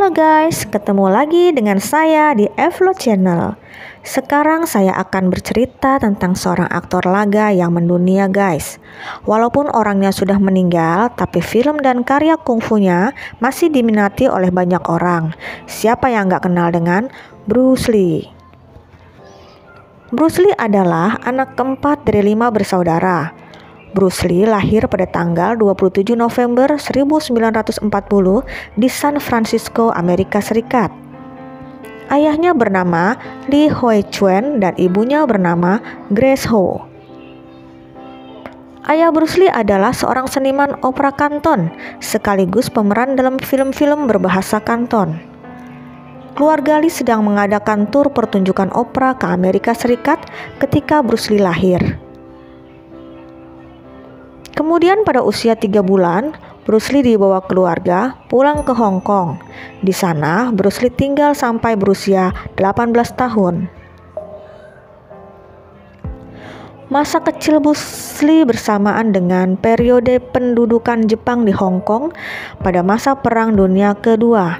Halo guys, ketemu lagi dengan saya di Evlo Channel. Sekarang saya akan bercerita tentang seorang aktor laga yang mendunia guys. Walaupun orangnya sudah meninggal, tapi film dan karya kungfunya masih diminati oleh banyak orang. Siapa yang gak kenal dengan Bruce Lee? Bruce Lee adalah anak keempat dari 5 bersaudara. Bruce Lee lahir pada tanggal 27 November 1940 di San Francisco, Amerika Serikat. Ayahnya bernama Lee Hoi Chuen dan ibunya bernama Grace Ho. Ayah Bruce Lee adalah seorang seniman opera Kanton, sekaligus pemeran dalam film-film berbahasa Kanton. Keluarga Lee sedang mengadakan tur pertunjukan opera ke Amerika Serikat ketika Bruce Lee lahir. Kemudian pada usia 3 bulan, Bruce Lee dibawa keluarga pulang ke Hong Kong. Di sana, Bruce Lee tinggal sampai berusia 18 tahun. Masa kecil Bruce Lee bersamaan dengan periode pendudukan Jepang di Hong Kong pada masa Perang Dunia Kedua.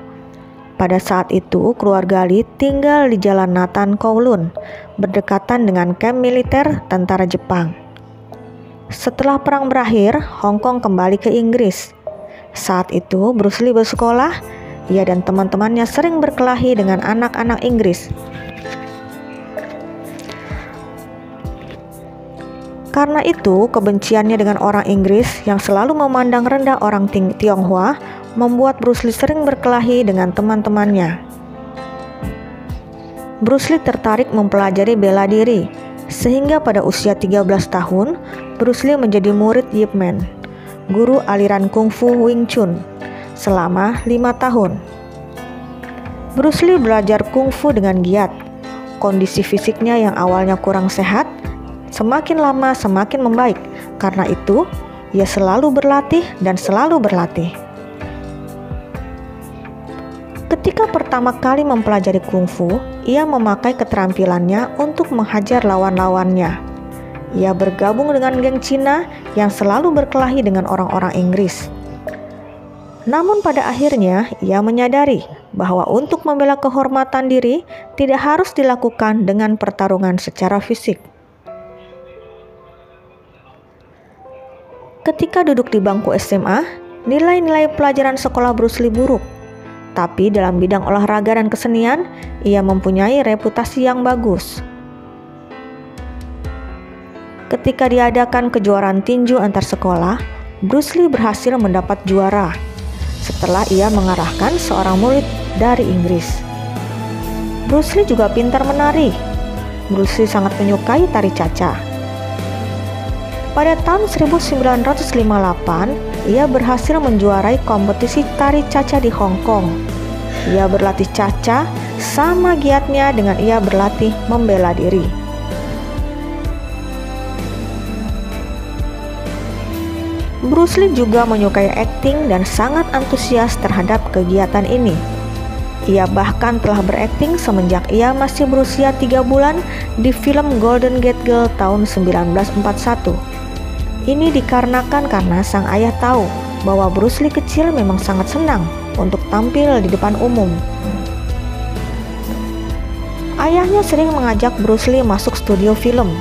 Pada saat itu, keluarga Lee tinggal di Jalan Nathan Kowloon, berdekatan dengan kamp militer tentara Jepang. Setelah perang berakhir, Hong Kong kembali ke Inggris. Saat itu, Bruce Lee bersekolah. Ia dan teman-temannya sering berkelahi dengan anak-anak Inggris. Karena itu, kebenciannya dengan orang Inggris yang selalu memandang rendah orang Tionghoa membuat Bruce Lee sering berkelahi dengan teman-temannya. Bruce Lee tertarik mempelajari bela diri, sehingga pada usia 13 tahun, Bruce Lee menjadi murid Yip Man, guru aliran kungfu Wing Chun, selama 5 tahun. Bruce Lee belajar kungfu dengan giat. Kondisi fisiknya yang awalnya kurang sehat, semakin lama semakin membaik. Karena itu, ia selalu berlatih dan selalu berlatih. Ketika pertama kali mempelajari kungfu, ia memakai keterampilannya untuk menghajar lawan-lawannya. Ia bergabung dengan geng Cina yang selalu berkelahi dengan orang-orang Inggris. Namun pada akhirnya, ia menyadari bahwa untuk membela kehormatan diri tidak harus dilakukan dengan pertarungan secara fisik. Ketika duduk di bangku SMA, nilai-nilai pelajaran sekolah Bruce Lee buruk. Tapi dalam bidang olahraga dan kesenian, ia mempunyai reputasi yang bagus. Ketika diadakan kejuaraan tinju antar sekolah, Bruce Lee berhasil mendapat juara setelah ia mengarahkan seorang murid dari Inggris. Bruce Lee juga pintar menari. Bruce Lee sangat menyukai tari Cha-cha. Pada tahun 1958, ia berhasil menjuarai kompetisi tari Cha-cha di Hong Kong. Ia berlatih Cha-cha sama giatnya dengan ia berlatih membela diri. Bruce Lee juga menyukai akting dan sangat antusias terhadap kegiatan ini. Ia bahkan telah berakting semenjak ia masih berusia 3 bulan di film Golden Gate Girl tahun 1941. Ini dikarenakan karena sang ayah tahu bahwa Bruce Lee kecil memang sangat senang untuk tampil di depan umum. Ayahnya sering mengajak Bruce Lee masuk studio film.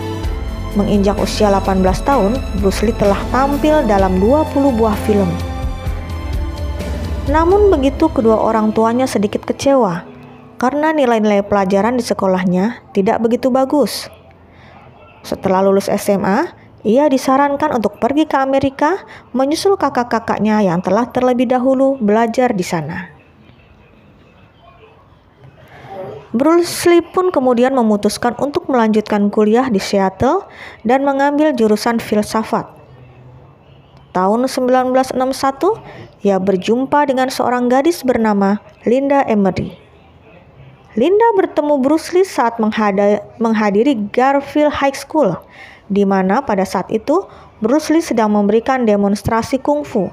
Menginjak usia 18 tahun, Bruce Lee telah tampil dalam 20 buah film. Namun begitu kedua orang tuanya sedikit kecewa karena nilai-nilai pelajaran di sekolahnya tidak begitu bagus. Setelah lulus SMA, ia disarankan untuk pergi ke Amerika menyusul kakak-kakaknya yang telah terlebih dahulu belajar di sana. Bruce Lee pun kemudian memutuskan untuk melanjutkan kuliah di Seattle dan mengambil jurusan filsafat. Tahun 1961, ia berjumpa dengan seorang gadis bernama Linda Emery. Linda bertemu Bruce Lee saat menghadiri Garfield High School, di mana pada saat itu Bruce Lee sedang memberikan demonstrasi kungfu.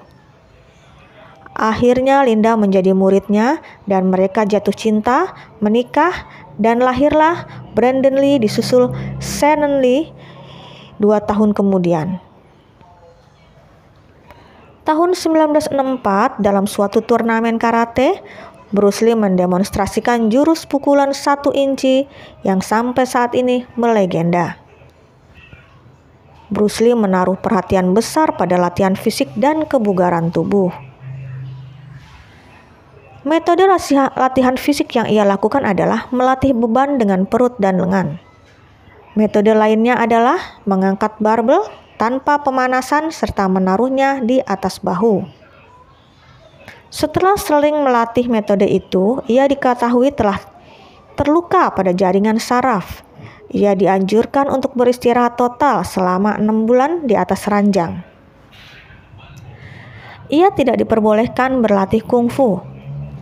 Akhirnya Linda menjadi muridnya dan mereka jatuh cinta, menikah, dan lahirlah Brandon Lee disusul Shannon Lee 2 tahun kemudian. Tahun 1964 dalam suatu turnamen karate, Bruce Lee mendemonstrasikan jurus pukulan 1 inci yang sampai saat ini melegenda. Bruce Lee menaruh perhatian besar pada latihan fisik dan kebugaran tubuh. Metode latihan fisik yang ia lakukan adalah melatih beban dengan perut dan lengan. Metode lainnya adalah mengangkat barbel tanpa pemanasan serta menaruhnya di atas bahu. Setelah sering melatih metode itu, ia diketahui telah terluka pada jaringan saraf. Ia dianjurkan untuk beristirahat total selama 6 bulan di atas ranjang. Ia tidak diperbolehkan berlatih kungfu.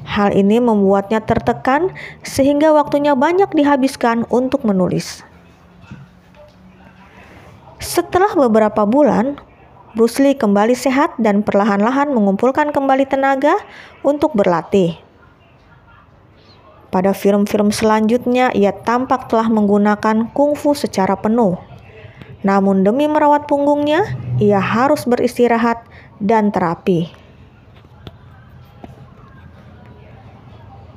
Hal ini membuatnya tertekan sehingga waktunya banyak dihabiskan untuk menulis. Setelah beberapa bulan, Bruce Lee kembali sehat dan perlahan-lahan mengumpulkan kembali tenaga untuk berlatih. Pada film-film selanjutnya, ia tampak telah menggunakan kungfu secara penuh. Namun demi merawat punggungnya, ia harus beristirahat dan terapi.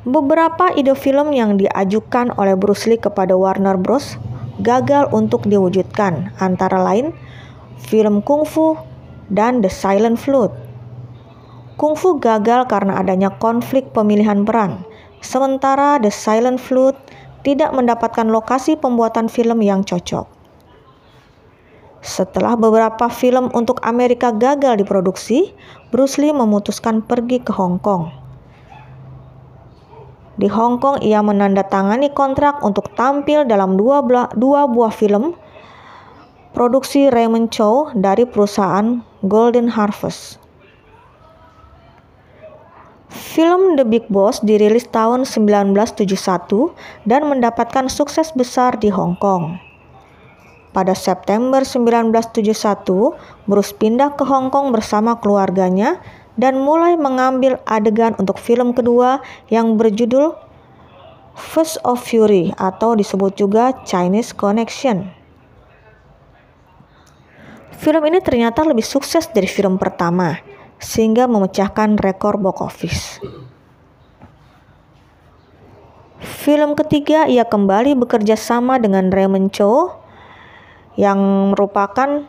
Beberapa ide film yang diajukan oleh Bruce Lee kepada Warner Bros. Gagal untuk diwujudkan, antara lain film kungfu dan The Silent Flute. Kungfu gagal karena adanya konflik pemilihan peran, sementara The Silent Flute tidak mendapatkan lokasi pembuatan film yang cocok. Setelah beberapa film untuk Amerika gagal diproduksi, Bruce Lee memutuskan pergi ke Hong Kong. Di Hong Kong, ia menandatangani kontrak untuk tampil dalam dua buah film produksi Raymond Chow dari perusahaan Golden Harvest. Film The Big Boss dirilis tahun 1971 dan mendapatkan sukses besar di Hong Kong. Pada September 1971, Bruce pindah ke Hong Kong bersama keluarganya dan mulai mengambil adegan untuk film kedua yang berjudul Fist of Fury atau disebut juga Chinese Connection. Film ini ternyata lebih sukses dari film pertama, sehingga memecahkan rekor box office. Film ketiga, ia kembali bekerja sama dengan Raymond Chow yang merupakan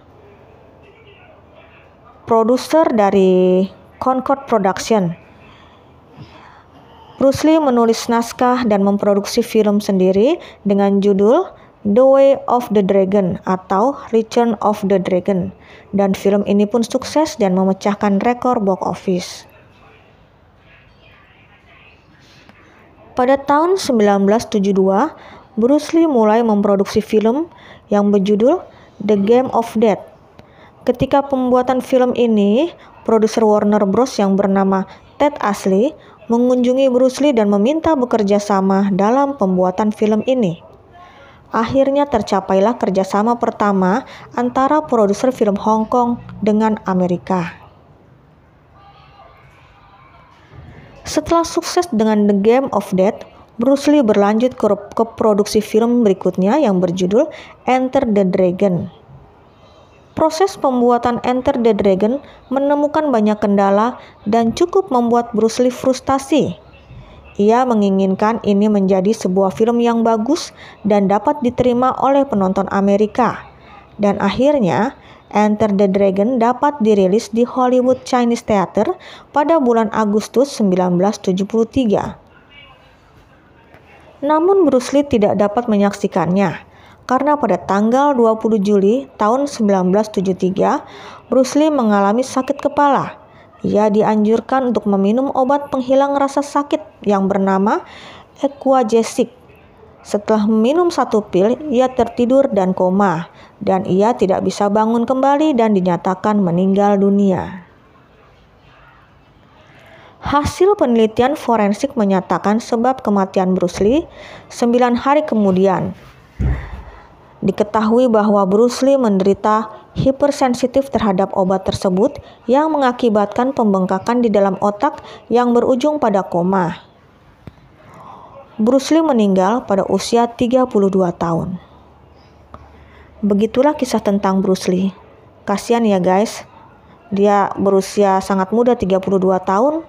produser dari Concord Production. Bruce Lee menulis naskah dan memproduksi film sendiri dengan judul The Way of the Dragon atau Return of the Dragon, dan film ini pun sukses dan memecahkan rekor box office. Pada tahun 1972, Bruce Lee mulai memproduksi film yang berjudul The Game of Death. Ketika pembuatan film ini, produser Warner Bros. Yang bernama Ted Ashley mengunjungi Bruce Lee dan meminta bekerja sama dalam pembuatan film ini. Akhirnya tercapailah kerjasama pertama antara produser film Hong Kong dengan Amerika. Setelah sukses dengan The Game of Death, Bruce Lee berlanjut ke produksi film berikutnya yang berjudul Enter the Dragon. Proses pembuatan Enter the Dragon menemukan banyak kendala dan cukup membuat Bruce Lee frustasi. Ia menginginkan ini menjadi sebuah film yang bagus dan dapat diterima oleh penonton Amerika. Dan akhirnya, Enter the Dragon dapat dirilis di Hollywood Chinese Theater pada bulan Agustus 1973. Namun Bruce Lee tidak dapat menyaksikannya karena pada tanggal 20 Juli tahun 1973, Bruce Lee mengalami sakit kepala. Ia dianjurkan untuk meminum obat penghilang rasa sakit yang bernama Equagesic. Setelah meminum 1 pil, ia tertidur dan koma, dan ia tidak bisa bangun kembali dan dinyatakan meninggal dunia. Hasil penelitian forensik menyatakan sebab kematian Bruce Lee 9 hari kemudian. Diketahui bahwa Bruce Lee menderita hipersensitif terhadap obat tersebut yang mengakibatkan pembengkakan di dalam otak yang berujung pada koma. Bruce Lee meninggal pada usia 32 tahun. Begitulah kisah tentang Bruce Lee. Kasian ya guys, dia berusia sangat muda 32 tahun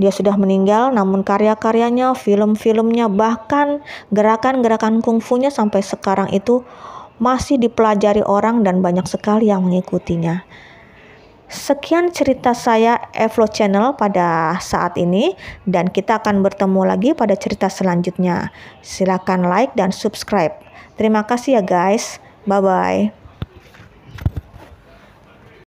Dia sudah meninggal, namun karya-karyanya, film-filmnya, bahkan gerakan-gerakan kungfunya sampai sekarang itu masih dipelajari orang dan banyak sekali yang mengikutinya. Sekian cerita saya Evlo Channel pada saat ini, dan kita akan bertemu lagi pada cerita selanjutnya. Silakan like dan subscribe. Terima kasih ya guys. Bye-bye.